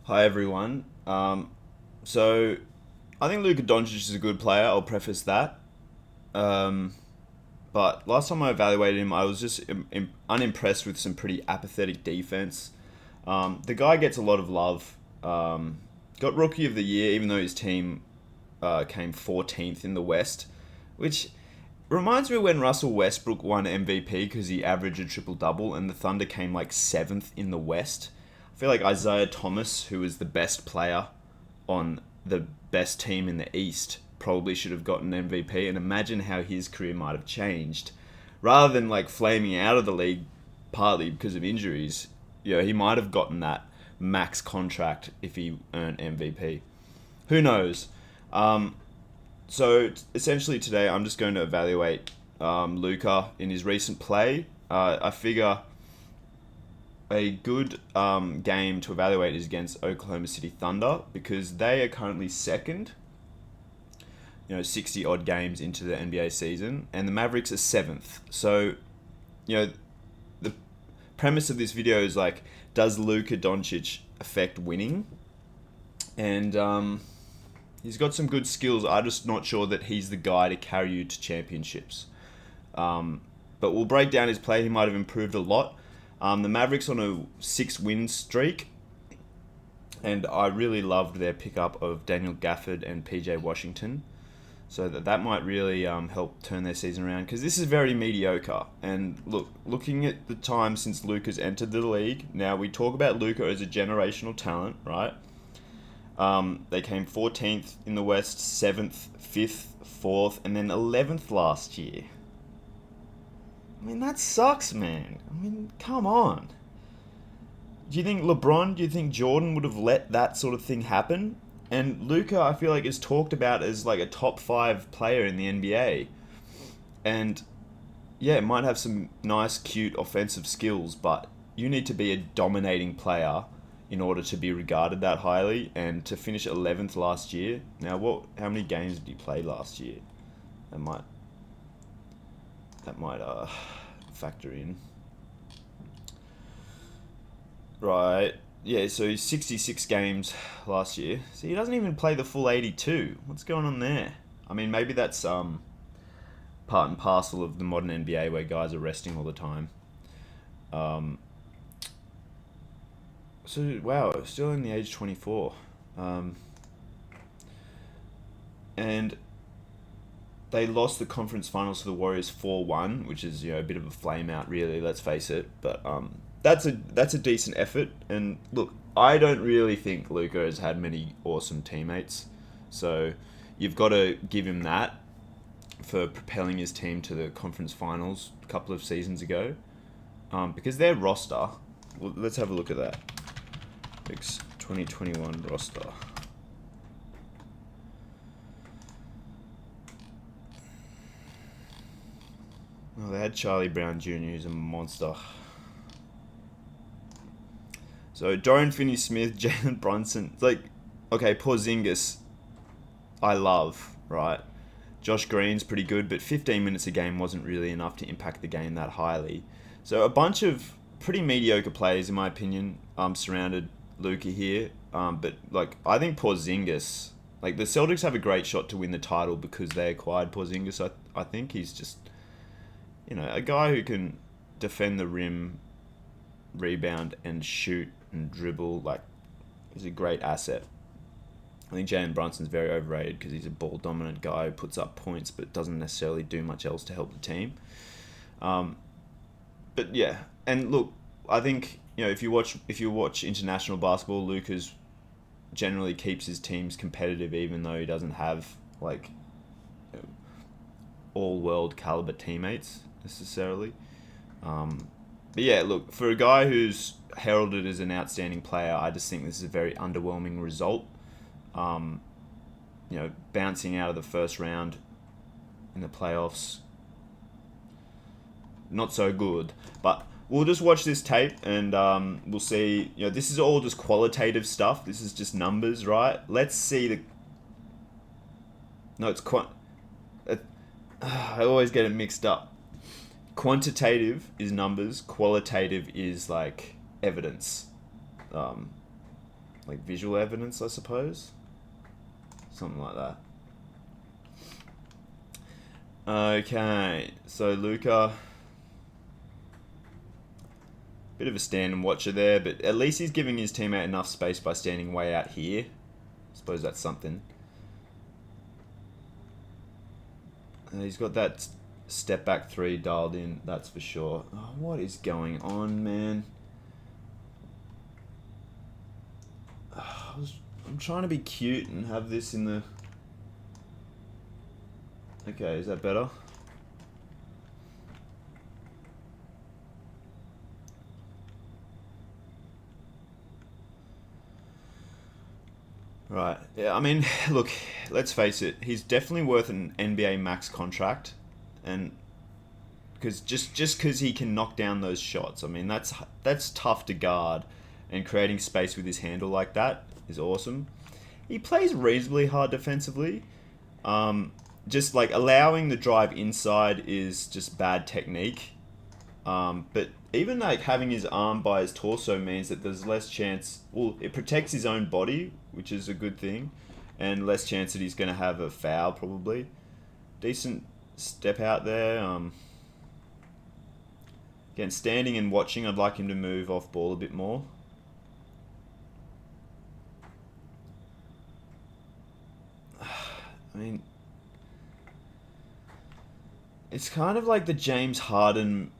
Hi everyone. So I think Luka Doncic is a good player. I'll preface that. Um, but last time I evaluated him, I was just unimpressed with some pretty apathetic defense. The guy gets a lot of love. Got Rookie of the Year, even though his team came 14th in the West, which reminds me when Russell Westbrook won MVP because he averaged a triple double, and the Thunder came like 7th in the West. I feel like Isaiah Thomas, who was the best player on the best team in the East, probably should have gotten MVP. And imagine how his career might have changed. Rather than like flaming out of the league partly because of injuries, he might have gotten that max contract if he earned MVP. Who knows? So essentially today I'm just going to evaluate Luka in his recent play. I figure a good game to evaluate is against Oklahoma City Thunder because they are currently second, 60 odd games into the NBA season, and the Mavericks are seventh. So, the premise of this video is like, does Luka Doncic affect winning? And he's got some good skills. I'm just not sure that he's the guy to carry you to championships. But we'll break down his play. He might have improved a lot. The Mavericks on a 6-win streak, and I really loved their pickup of Daniel Gafford and PJ Washington, so that might really help turn their season around because this is very mediocre. And looking at the time since Luka's entered the league, now we talk about Luka as a generational talent, right? They came 14th in the West, 7th, 5th, 4th, and then 11th last year. I mean, that sucks, man. I mean, come on. Do you think Jordan would have let that sort of thing happen? And Luka, I feel like, is talked about as like a top 5 player in the NBA. And yeah, it might have some nice, cute offensive skills, but you need to be a dominating player in order to be regarded that highly. And to finish 11th last year. Now, how many games did he play last year? That might factor in. Right. Yeah, so he's 66 games last year. So he doesn't even play the full 82. What's going on there? I mean, maybe that's part and parcel of the modern NBA where guys are resting all the time. So, wow, still in the age 24. And they lost the conference finals to the Warriors 4-1, which is a bit of a flame out, really. Let's face it. But that's a decent effort. And look, I don't really think Luka has had many awesome teammates, so you've got to give him that for propelling his team to the conference finals a couple of seasons ago. Because their roster, well, let's have a look at that. 2021 roster. Oh, they had Charlie Brown Jr., who's a monster. So Dorian Finney-Smith, Jalen Brunson. It's like, okay, Porzingis, I love, right? Josh Green's pretty good, but 15 minutes a game wasn't really enough to impact the game that highly. So a bunch of pretty mediocre players, in my opinion, surrounded Luka here. But like, I think Porzingis, like the Celtics have a great shot to win the title because they acquired Porzingis. I think he's just, a guy who can defend the rim, rebound, and shoot and dribble. Like, he's a great asset. I think Jalen Brunson's very overrated because he's a ball dominant guy who puts up points but doesn't necessarily do much else to help the team. But yeah, and look, I think if you watch international basketball, Lucas generally keeps his teams competitive even though he doesn't have like all world caliber teammates necessarily. But yeah, look, for a guy who's heralded as an outstanding player, I just think this is a very underwhelming result. Bouncing out of the first round in the playoffs, not so good. But we'll just watch this tape and we'll see. This is all just qualitative stuff. This is just numbers, right? Let's see the. No, it's I always get it mixed up. Quantitative is numbers. Qualitative is like evidence. like visual evidence, I suppose. Something like that. Okay, so Luka, bit of a stand and watcher there, but at least he's giving his teammate enough space by standing way out here. I suppose that's something. And he's got that step back three dialed in, that's for sure. Oh, what is going on, man? I'm trying to be cute and have this in the... Okay, is that better? Right. Yeah, I mean, look, let's face it. He's definitely worth an NBA max contract, and because just because he can knock down those shots. I mean, that's tough to guard, and creating space with his handle like that is awesome. He plays reasonably hard defensively. Just like allowing the drive inside is just bad technique. But even like having his arm by his torso means that there's less chance. Well, it protects his own body, which is a good thing, and less chance that he's going to have a foul probably. Decent step out there. Again, standing and watching, I'd like him to move off ball a bit more. I mean, it's kind of like the James Harden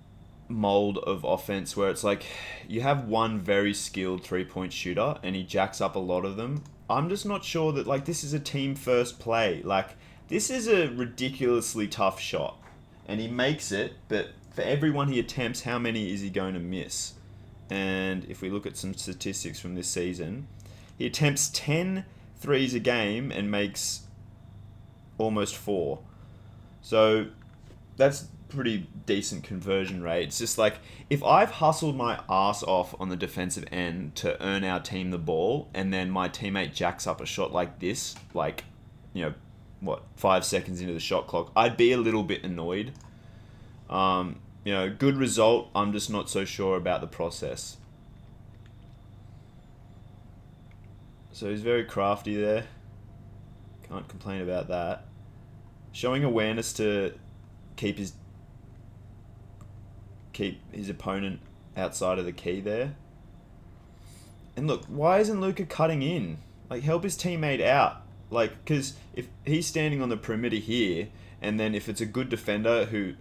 mold of offense where it's like you have one very skilled three-point shooter and he jacks up a lot of them. I'm just not sure that like this is a team first play. Like this is a ridiculously tough shot and he makes it, but for every one he attempts, how many is he going to miss? And if we look at some statistics from this season, he attempts 10 threes a game and makes almost 4. So that's pretty decent conversion rate. It's just like if I've hustled my ass off on the defensive end to earn our team the ball and then my teammate jacks up a shot like this, like, 5 seconds into the shot clock, I'd be a little bit annoyed. Good result. I'm just not so sure about the process. So he's very crafty there. Can't complain about that. Showing awareness to keep his opponent outside of the key there. And look, why isn't Luka cutting in? Like, help his teammate out. Like, because if he's standing on the perimeter here, and then if it's a good defender who,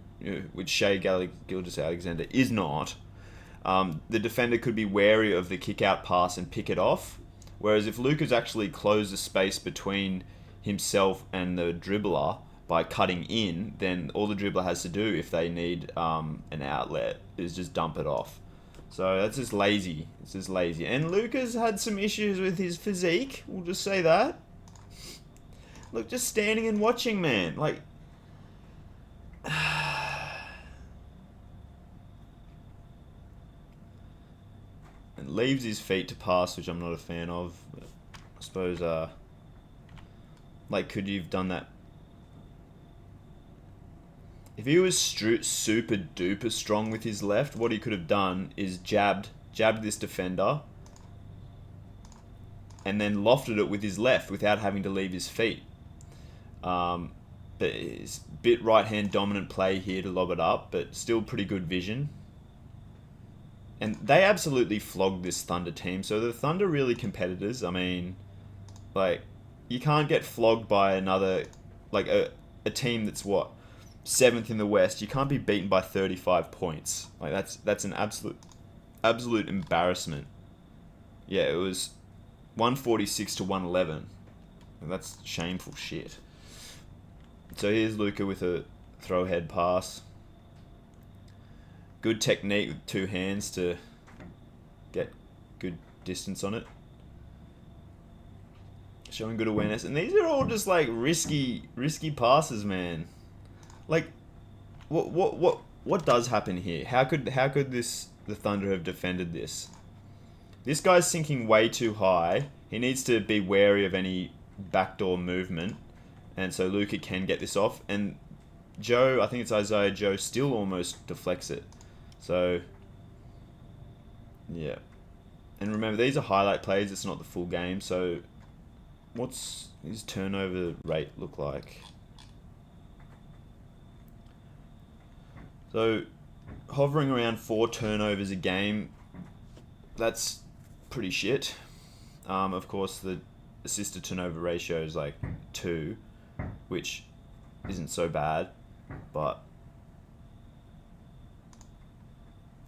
which Shai Gilgeous-Alexander is not, the defender could be wary of the kick-out pass and pick it off. Whereas if Luka's actually closed the space between himself and the dribbler by cutting in, then all the dribbler has to do if they need an outlet is just dump it off. So that's just lazy. It's just lazy. And Luka's had some issues with his physique. We'll just say that. Look, just standing and watching, man. Like... and leaves his feet to pass, which I'm not a fan of. But I suppose, could you have done that? If he was super duper strong with his left, what he could have done is jabbed this defender and then lofted it with his left without having to leave his feet. But it's a bit right-hand dominant play here to lob it up, but still pretty good vision. And they absolutely flogged this Thunder team. So the Thunder really competitors. I mean, you can't get flogged by another, a team that's what? 7th in the West. You can't be beaten by 35 points. That's an absolute embarrassment. Yeah, it was 146 to 111. And that's shameful shit. So here's Luka with a throw head pass. Good technique with 2 hands to get good distance on it. Showing good awareness. And these are all just risky passes, man. What does happen here? How could the Thunder have defended this? This guy's sinking way too high. He needs to be wary of any backdoor movement, and so Luka can get this off. And Joe, I think it's Isaiah Joe, still almost deflects it. So yeah, And remember, these are highlight plays. It's not the full game. So what's his turnover rate look like? So hovering around 4 turnovers a game, that's pretty shit. Of course, the assist to turnover ratio is like 2, which isn't so bad, but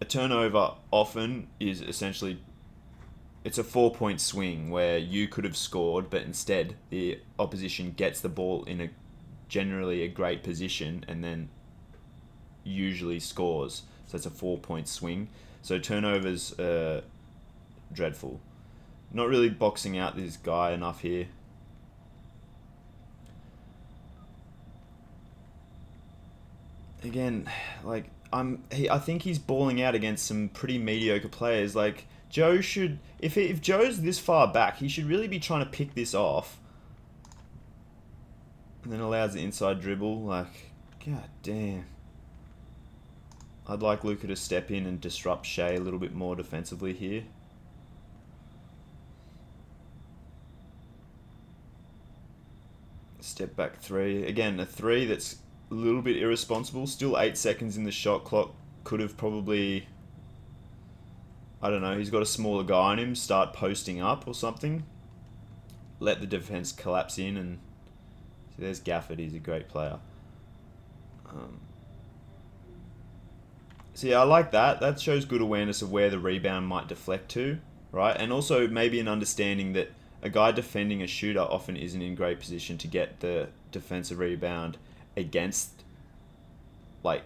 a turnover often is essentially, it's a 4-point swing where you could have scored, but instead the opposition gets the ball in a generally a great position and then usually scores. So it's a 4-point swing. So turnovers are dreadful. Not really boxing out this guy enough here. Again, like I think he's balling out against some pretty mediocre players. Like Joe should, if Joe's this far back, he should really be trying to pick this off. And then allows the inside dribble. Like, god damn. I'd like Luka to step in and disrupt Shea a little bit more defensively here. Step back 3. Again, a 3 that's a little bit irresponsible. Still 8 seconds in the shot clock. Could have probably, I don't know, he's got a smaller guy on him. Start posting up or something. Let the defense collapse in. And see, there's Gafford. He's a great player. So yeah, I like that. That shows good awareness of where the rebound might deflect to, right? And also maybe an understanding that a guy defending a shooter often isn't in great position to get the defensive rebound against the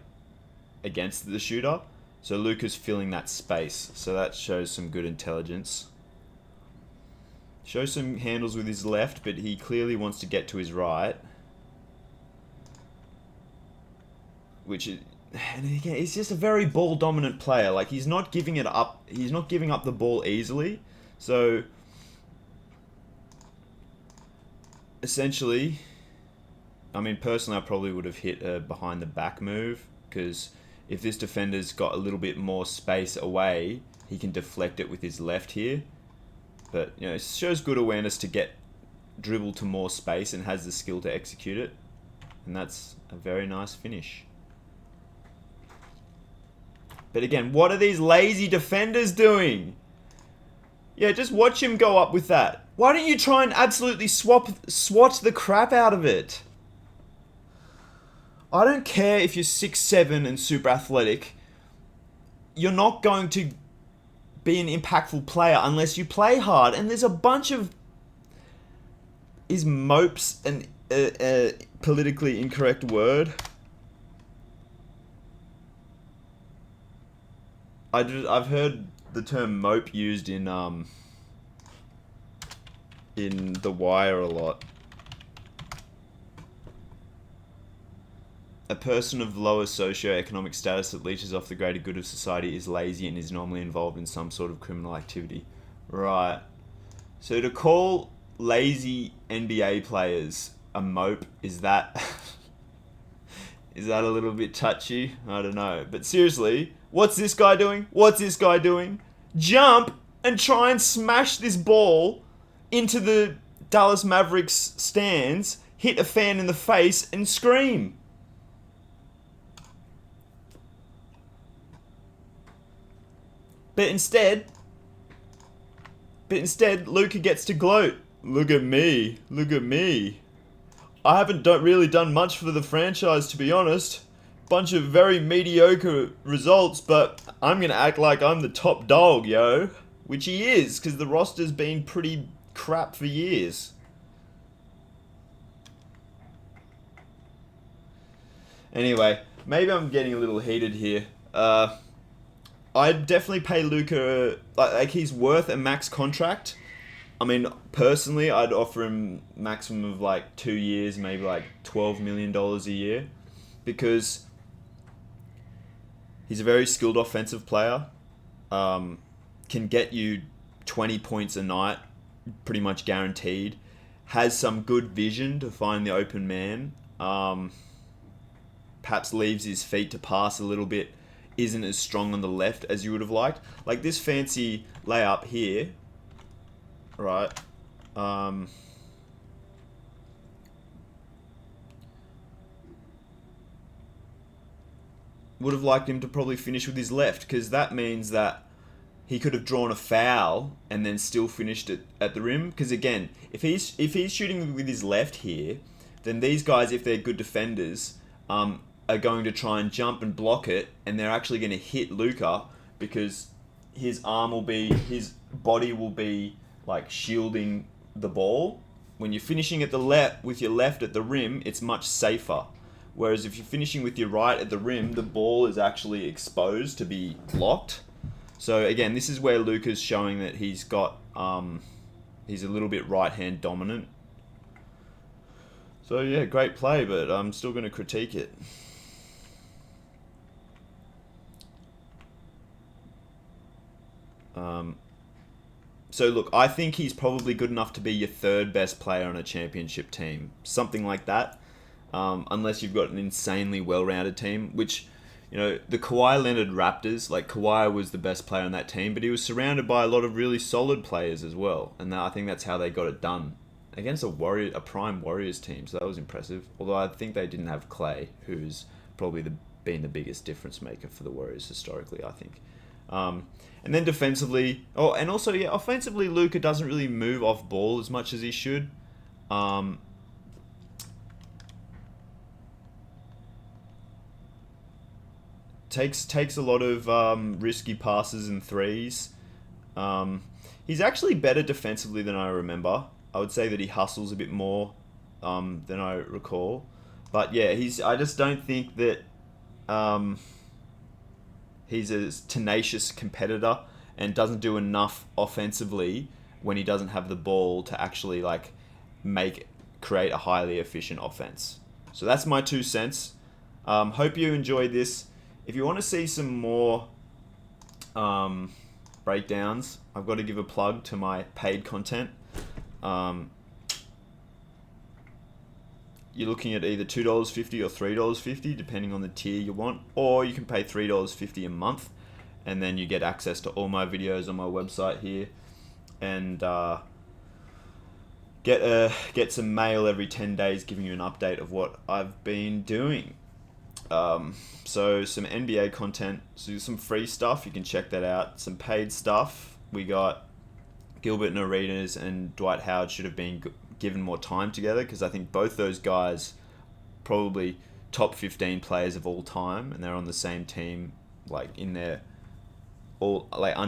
shooter. So Luka's filling that space. So that shows some good intelligence. Shows some handles with his left, but he clearly wants to get to his right. Which is, and again, he's just a very ball dominant player. Like he's not giving it up. He's not giving up the ball easily. So essentially, I mean, personally, I probably would have hit a behind the back move, because if this defender's got a little bit more space away, he can deflect it with his left here. But, you know, it shows good awareness to get dribble to more space and has the skill to execute it. And that's a very nice finish. But again, what are these lazy defenders doing? Yeah, just watch him go up with that. Why don't you try and absolutely swat the crap out of it? I don't care if you're 6'7" and super athletic. You're not going to be an impactful player unless you play hard. And there's a bunch of mopes and politically incorrect word. I've heard the term mope used in The Wire a lot. A person of lower socioeconomic status that leeches off the greater good of society is lazy and is normally involved in some sort of criminal activity. Right. So to call lazy NBA players a mope, is that is that a little bit touchy? I don't know. But seriously, what's this guy doing? What's this guy doing? Jump and try and smash this ball into the Dallas Mavericks stands, hit a fan in the face and scream. But instead, Luka gets to gloat. Look at me. Look at me. I haven't really done much for the franchise, to be honest. Bunch of very mediocre results, but I'm going to act like I'm the top dog, yo. Which he is, because the roster's been pretty crap for years. Anyway, maybe I'm getting a little heated here. I'd definitely pay Luka, like he's worth a max contract. I mean, personally, I'd offer him maximum of like 2 years, maybe like $12 million a year, because he's a very skilled offensive player, can get you 20 points a night, pretty much guaranteed, has some good vision to find the open man, perhaps leaves his feet to pass a little bit isn't as strong on the left as you would have liked. Like this fancy layup here, right? Would have liked him to probably finish with his left, because that means that he could have drawn a foul and then still finished it at the rim. Because again, if he's shooting with his left here, then these guys, if they're good defenders, are going to try and jump and block it, and they're actually going to hit Luka, because his body will be like shielding the ball. When you're finishing at the left with your left at the rim, it's much safer. Whereas if you're finishing with your right at the rim, the ball is actually exposed to be blocked. So again, this is where Luka's showing that he's got he's a little bit right hand dominant. So yeah, great play, but I'm still going to critique it. So look, I think he's probably good enough to be your third best player on a championship team, something like that. Unless you've got an insanely well-rounded team, which, you know, the Kawhi Leonard Raptors, like Kawhi was the best player on that team, but he was surrounded by a lot of really solid players as well, and I think that's how they got it done against a prime Warriors team. So that was impressive. Although I think they didn't have Clay, who's probably been the biggest difference maker for the Warriors historically, I think. And then defensively, and also offensively, Luka doesn't really move off ball as much as he should. Takes a lot of risky passes and threes. He's actually better defensively than I remember. I would say that he hustles a bit more than I recall. But yeah, I just don't think that he's a tenacious competitor and doesn't do enough offensively when he doesn't have the ball to actually like create a highly efficient offense. So that's my 2 cents. Hope you enjoyed this. If you want to see some more breakdowns, I've got to give a plug to my paid content. You're looking at either $2.50 or $3.50, depending on the tier you want, or you can pay $3.50 a month, and then you get access to all my videos on my website here, and get some mail every 10 days giving you an update of what I've been doing. So some NBA content, so some free stuff, you can check that out. Some paid stuff, we got Gilbert and Arenas and Dwight Howard should have been given more time together, because I think both those guys probably top 15 players of all time, and they're on the same team, like under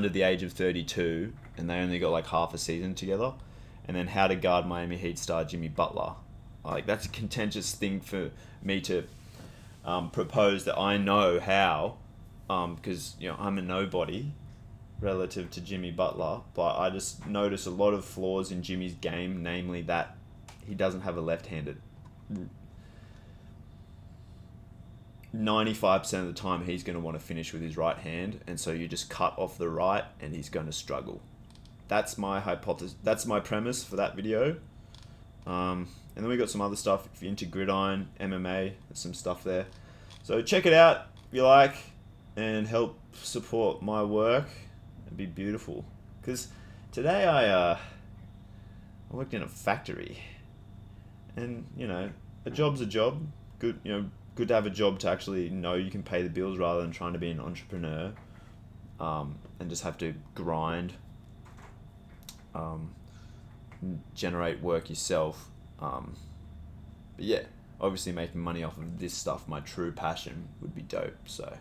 the age of 32, and they only got like half a season together. And then how to guard Miami Heat star Jimmy Butler. Like that's a contentious thing for me to propose that I know how, because I'm a nobody relative to Jimmy Butler, but I just notice a lot of flaws in Jimmy's game, namely that he doesn't have a left-handed. 95% of the time he's going to want to finish with his right hand, and so you just cut off the right and he's going to struggle. That's my hypothesis. That's my premise for that video. And then we got some other stuff if you're into gridiron, MMA, there's some stuff there. So check it out if you like, and help support my work. It'd be beautiful. Because today I worked in a factory, and a job's a job. Good, good to have a job to actually know you can pay the bills rather than trying to be an entrepreneur, and just have to grind, generate work yourself. But yeah, obviously making money off of this stuff, my true passion, would be dope. So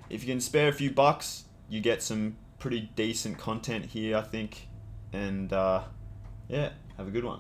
if you can spare a few bucks, you get some pretty decent content here, I think. And yeah, have a good one.